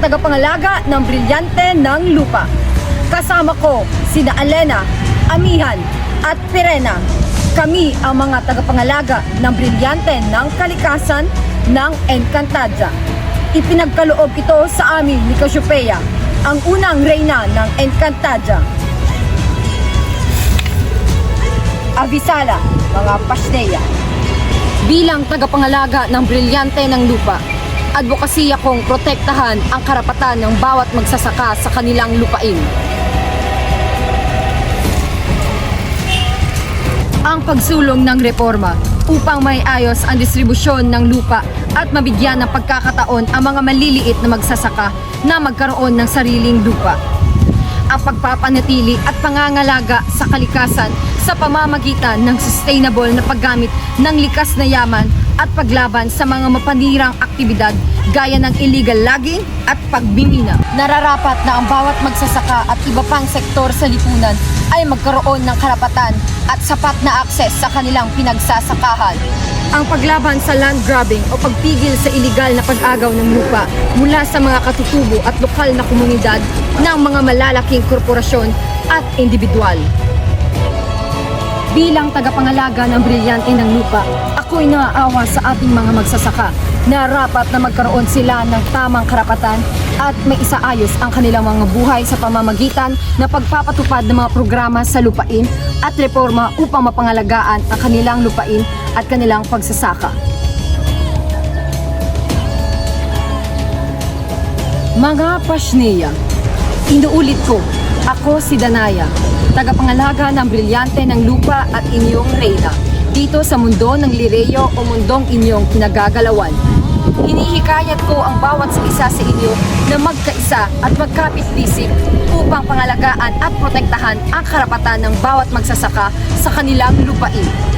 tagapangalaga ng brilyante ng lupa. Kasama ko sina Alena, Amihan at Pirena. Kami ang mga tagapangalaga ng brilyante ng kalikasan ng Encantadia. Ipinagkaloob ito sa amin ni Cassiopeia, ang unang reyna ng Encantadia. Avisala, mga Pasnea. Bilang tagapangalaga ng brilyante ng lupa, advokasya kong protektahan ang karapatan ng bawat magsasaka sa kanilang lupain. Ang pagsulong ng reforma upang may ayos ang distribusyon ng lupa at mabigyan ng pagkakataon ang mga maliliit na magsasaka na magkaroon ng sariling lupa. Ang pagpapanatili at pangangalaga sa kalikasan sa pamamagitan ng sustainable na paggamit ng likas na yaman at paglaban sa mga mapanirang aktibidad gaya ng illegal logging at pagmimina. Nararapat na ang bawat magsasaka at iba pang sektor sa lipunan ay magkaroon ng karapatan at sapat na akses sa kanilang pinagsasakahan. Ang paglaban sa land grabbing o pagpigil sa iligal na pag-agaw ng lupa mula sa mga katutubo at lokal na komunidad ng mga malalaking korporasyon at individual. Bilang tagapangalaga ng brilyante ng lupa, ako'y naaawa sa ating mga magsasaka na rapat na magkaroon sila ng tamang karapatan at may isaayos ang kanilang mga buhay sa pamamagitan ng pagpapatupad ng mga programa sa lupain at reforma upang mapangalagaan ang kanilang lupain at kanilang pagsasaka. Mga Pasnea, inuulit ko, ako si Danaya, tagapangalaga ng brilyante ng lupa at inyong reyna dito sa mundo ng Lireo o mundong inyong pinagagalawan. Hinihikayat ko ang bawat isa sa inyo na magkaisa at magkapit-isip upang pangalagaan at protektahan ang karapatan ng bawat magsasaka sa kanilang lupain.